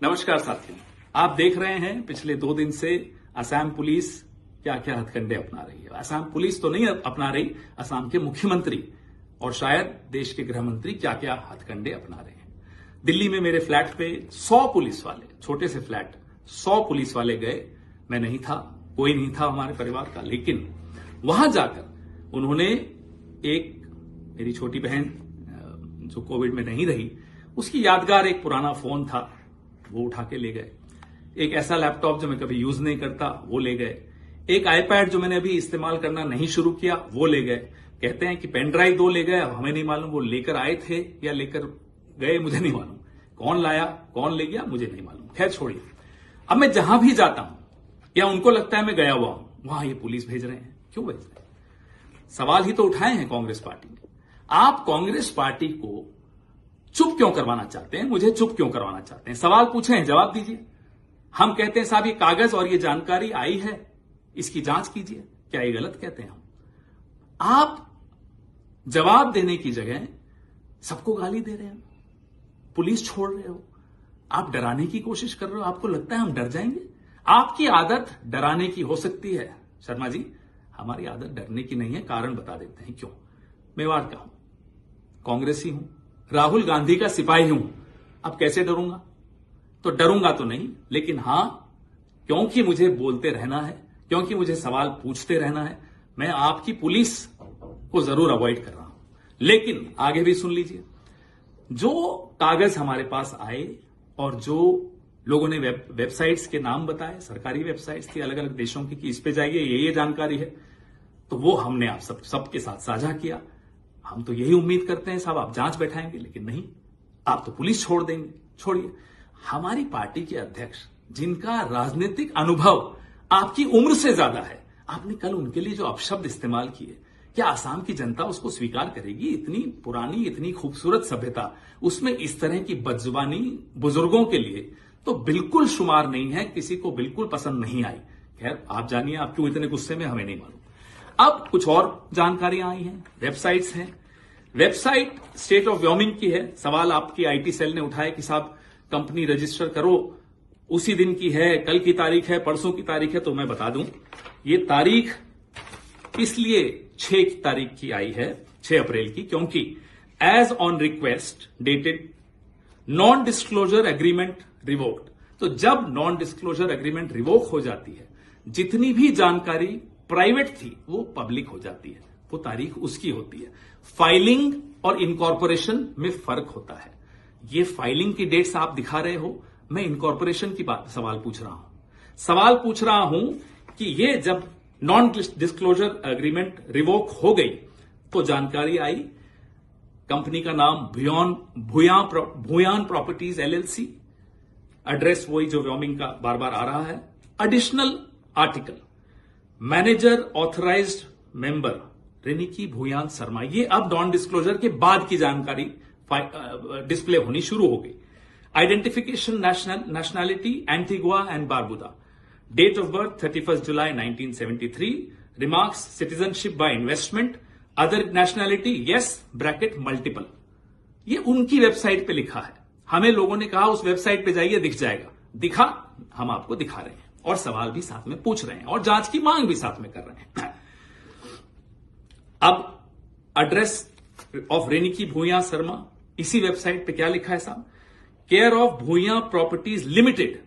नमस्कार साथियों, आप देख रहे हैं पिछले 2 दिन से असम पुलिस क्या क्या हथकंडे अपना रही है। असम पुलिस तो नहीं अपना रही, असम के मुख्यमंत्री और शायद देश के गृह मंत्री क्या क्या हथकंडे अपना रहे हैं। दिल्ली में मेरे फ्लैट पे 100 पुलिस वाले, छोटे से फ्लैट 100 पुलिस वाले गए। मैं नहीं था, कोई नहीं था हमारे परिवार का, लेकिन वहां जाकर उन्होंने मेरी छोटी बहन जो कोविड में नहीं रही, उसकी यादगार एक पुराना फोन था, वो उठा के ले गए। एक ऐसा लैपटॉप जो मैं कभी यूज नहीं करता, वो ले गए। एक आईपैड जो मैंने अभी इस्तेमाल करना नहीं शुरू किया, वो ले गए। कहते हैं कि पेन ड्राइव 2 ले गए। अब हमें नहीं मालूम वो लेकर आए थे या लेकर गए, मुझे नहीं मालूम। कौन लाया, कौन ले गया, मुझे नहीं मालूम। खैर छोड़िए। अब मैं जहां भी जाता हूं या उनको लगता है मैं गया हुआ हूं, वहां ये पुलिस भेज रहे हैं। क्यों भेज रहे हैं? सवाल ही तो उठाए हैं कांग्रेस पार्टी ने। आप कांग्रेस पार्टी को चुप क्यों करवाना चाहते हैं? मुझे चुप क्यों करवाना चाहते हैं? सवाल पूछे हैं, जवाब दीजिए। हम कहते हैं साहब ये कागज और ये जानकारी आई है, इसकी जांच कीजिए। क्या ये गलत कहते हैं हम? आप जवाब देने की जगह सबको गाली दे रहे हैं, पुलिस छोड़ रहे हो, आप डराने की कोशिश कर रहे हो। आपको लगता है हम डर जाएंगे? आपकी आदत डराने की हो सकती है शर्मा जी, हमारी आदत डरने की नहीं है। कारण बता देते हैं क्यों। मेवाड़ का हूं, कांग्रेसी हूं, राहुल गांधी का सिपाही हूं। अब कैसे डरूंगा? तो डरूंगा तो नहीं, लेकिन हां, क्योंकि मुझे बोलते रहना है, क्योंकि मुझे सवाल पूछते रहना है, मैं आपकी पुलिस को जरूर अवॉइड कर रहा हूं। लेकिन आगे भी सुन लीजिए। जो कागज हमारे पास आए और जो लोगों ने वेबसाइट्स के नाम बताए, सरकारी वेबसाइट्स थी अलग अलग देशों की, कि इस पे जाइए, ये जानकारी है, तो वो हमने आप सबके साथ साझा किया। हम तो यही उम्मीद करते हैं साहब आप जांच बैठाएंगे, लेकिन नहीं, आप तो पुलिस छोड़ देंगे। छोड़िए, हमारी पार्टी के अध्यक्ष जिनका राजनीतिक अनुभव आपकी उम्र से ज्यादा है, आपने कल उनके लिए जो अपशब्द इस्तेमाल किए, क्या आसाम की जनता उसको स्वीकार करेगी? इतनी पुरानी, इतनी खूबसूरत सभ्यता, उसमें इस तरह की बदजुबानी बुजुर्गों के लिए तो बिल्कुल शुमार नहीं है, किसी को बिल्कुल पसंद नहीं आई। खैर आप जानिए, आप क्यों इतने गुस्से में, हमें नहीं मालूम। अब कुछ और जानकारियां आई हैं, वेबसाइट्स हैं। वेबसाइट स्टेट ऑफ व्योमिंग की है। सवाल आपकी आईटी सेल ने उठाया कि साहब कंपनी रजिस्टर करो, उसी दिन की है, कल की तारीख है, परसों की तारीख है। तो मैं बता दूं, ये तारीख इसलिए 6 तारीख की आई है, 6 अप्रैल की, क्योंकि as on request dated non disclosure agreement revoked. तो जब नॉन डिस्क्लोजर एग्रीमेंट रिवोक हो जाती है, जितनी भी जानकारी प्राइवेट थी वो पब्लिक हो जाती है, वो तारीख उसकी होती है। फाइलिंग और इनकॉर्पोरेशन में फर्क होता है। ये फाइलिंग की डेट्स आप दिखा रहे हो, मैं इनकॉर्पोरेशन की बात सवाल पूछ रहा हूं। सवाल पूछ रहा हूं कि ये जब नॉन डिस्क्लोजर एग्रीमेंट रिवोक हो गई तो जानकारी आई, कंपनी का नाम भूयान प्रॉपर्टीज एलएलसी, एड्रेस वही जो व्योमिंग का बार बार आ रहा है। Additional article, manager authorised member Riniki Bhuyan Sharma. ये अब नॉन डिस्क्लोजर के बाद की जानकारी डिस्प्ले होनी शुरू हो गई। Identification nationality Antigua and Barbuda, date of birth 31 July 1973, remarks citizenship by investment, other nationality yes bracket multiple. ये उनकी वेबसाइट पे लिखा है। हमें लोगों ने कहा उस वेबसाइट पे जाइए, दिख जाएगा। दिखा, हम आपको दिखा रहे हैं और सवाल भी साथ में पूछ रहे हैं और जांच की मांग भी साथ में कर रहे हैं। अब एड्रेस ऑफ रेनिकी भूया शर्मा, इसी वेबसाइट पे क्या लिखा है साहब? Care of Bhuyan properties limited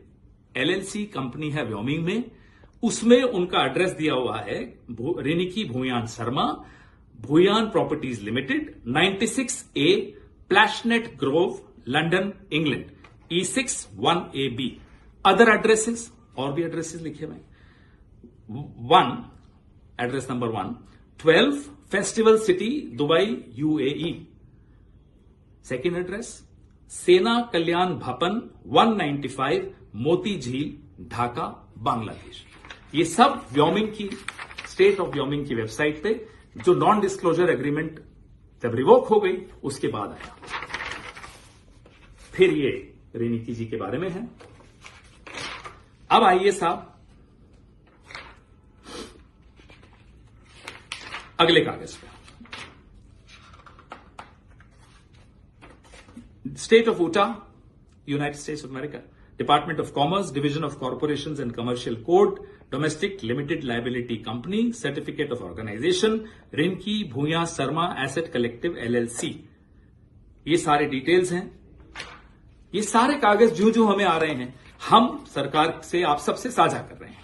LLC company है व्योमिंग में, उसमें उनका एड्रेस दिया हुआ है Riniki Bhuyan Sharma, Bhuyan properties limited, 96A Plashet Grove, London, England, E6 1AB। Other addresses, और भी एड्रेसेस लिखे हुए। 1 address number 1 12 festival city Dubai UAE। Second address Sena Kalyan भवन 195 मोती झील ढाका बांग्लादेश। ये सब व्योमिंग की, स्टेट ऑफ व्योमिंग की वेबसाइट पे, जो नॉन डिस्क्लोजर एग्रीमेंट जब रिवोक हो गई उसके बाद आया। फिर ये रेनिकी जी के बारे में है। अब आइए साहब अगले कागज पे। State of Utah, United States of America, department of commerce, division of corporations and commercial code, domestic limited liability company, certificate of organization, Rinki Bhuya Sharma asset collective LLC। ये सारे डिटेल्स हैं। ये सारे कागज जो हमें आ रहे हैं, हम सरकार से, आप सबसे साझा कर रहे हैं।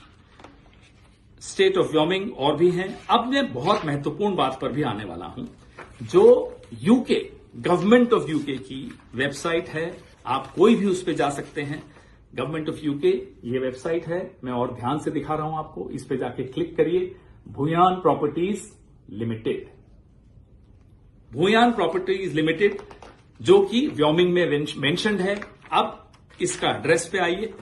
स्टेट ऑफ व्योमिंग और भी हैं। अब मैं बहुत महत्वपूर्ण बात पर भी आने वाला हूं, जो यूके, गवर्नमेंट ऑफ यूके की वेबसाइट है। आप कोई भी उस पर जा सकते हैं। गवर्नमेंट ऑफ यूके ये वेबसाइट है। मैं और ध्यान से दिखा रहा हूं आपको। इस पे जाके क्लिक करिए। Bhuyan properties limited, Bhuyan properties limited, जो कि व्योमिंग में मेंशन्ड है। अब इसका एड्रेस पे आइए।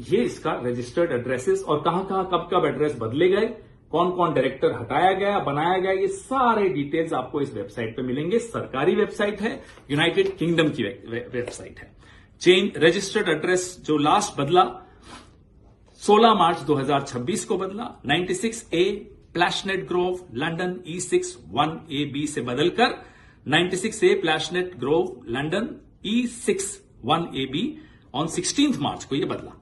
ये इसका रजिस्टर्ड एड्रेसेस और कहां कहां कब कब एड्रेस बदले गए, कौन कौन डायरेक्टर हटाया गया, बनाया गया, ये सारे डिटेल्स आपको इस वेबसाइट पे मिलेंगे। सरकारी वेबसाइट है, यूनाइटेड किंगडम की वेबसाइट है। चेंज रजिस्टर्ड एड्रेस जो लास्ट बदला 16 मार्च 2026 को बदला, 96A Plashet Grove London E6 1AB से बदलकर 96A Plashet Grove London E6 1AB on 16 March को यह बदला।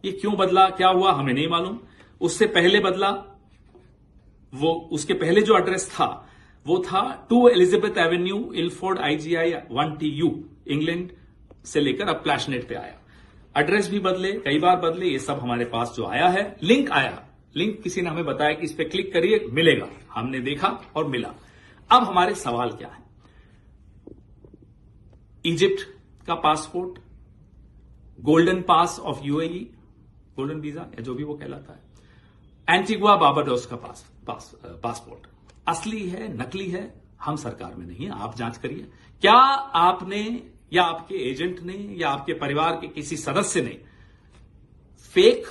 ये क्यों बदला, क्या हुआ, हमें नहीं मालूम। उससे पहले बदला, वो उसके पहले जो एड्रेस था वो था 2 Elizabeth Avenue Ilford IGI 1TU England से लेकर अब प्लैशनेट पे आया। एड्रेस भी बदले, कई बार बदले। ये सब हमारे पास जो आया है, लिंक आया, लिंक किसी ने हमें बताया कि इस पे क्लिक करिए, मिलेगा। हमने देखा और मिला। अब हमारे सवाल क्या है? इजिप्ट का passport, Golden Pass of UAE, golden visa या जो भी वो कहलाता है, एंटीगुआ बारबाडोस का पासपोर्ट असली है, नकली है, हम सरकार में नहीं है, आप जांच करिए। क्या आपने या आपके एजेंट ने या आपके परिवार के किसी सदस्य ने फेक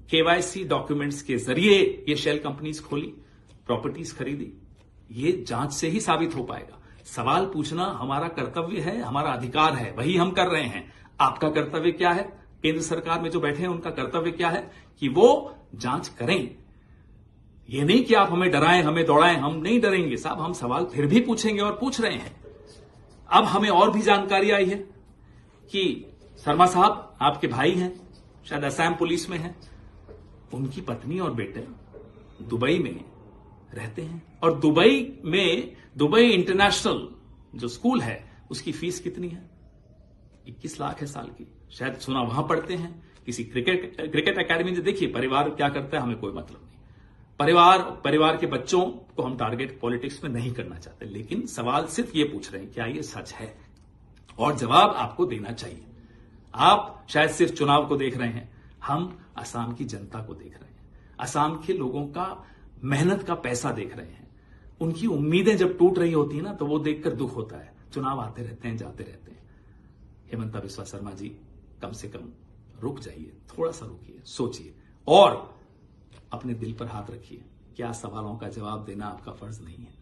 KYC डॉक्यूमेंट्स के जरिए ये शेल कंपनीज खोली, प्रॉपर्टीज खरीदी? ये जांच से ही साबित हो पाएगा। सवाल पूछना हमारा कर्तव्य है, हमारा अधिकार है, वही हम कर रहे हैं। आपका कर्तव्य क्या है? केंद्र सरकार में जो बैठे हैं उनका कर्तव्य क्या है कि वो जांच करें। ये नहीं कि आप हमें डराएं, हमें दौड़ाएं। हम नहीं डरेंगे साहब, हम सवाल फिर भी पूछेंगे और पूछ रहे हैं। अब हमें और भी जानकारी आई है कि शर्मा साहब आपके भाई हैं, शायद असम पुलिस में हैं, उनकी पत्नी और बेटे दुबई में रहते हैं। और दुबई इंटरनेशनल जो स्कूल है उसकी फीस कितनी है? 21 लाख है साल की। शायद सुना वहां पढ़ते हैं किसी क्रिकेट एकेडमी में। देखिए परिवार क्या करता है हमें कोई मतलब नहीं। परिवार के बच्चों को हम टारगेट पॉलिटिक्स में नहीं करना चाहते, लेकिन सवाल सिर्फ ये पूछ रहे हैं क्या ये सच है, और जवाब आपको देना चाहिए। आप शायद सिर्फ चुनाव को देख रहे हैं, हम असम की जनता को देख रहे हैं, असम के लोगों का मेहनत का पैसा देख रहे हैं। उनकी उम्मीदें जब टूट रही होती है ना, तो वो देखकर दुख होता है। चुनाव आते रहते हैं, जाते रहते हैं। हेमंता बिस्वा शर्मा जी, कम से कम रुक जाइए, थोड़ा सा रुकिए, सोचिए और अपने दिल पर हाथ रखिए। क्या सवालों का जवाब देना आपका फर्ज नहीं है?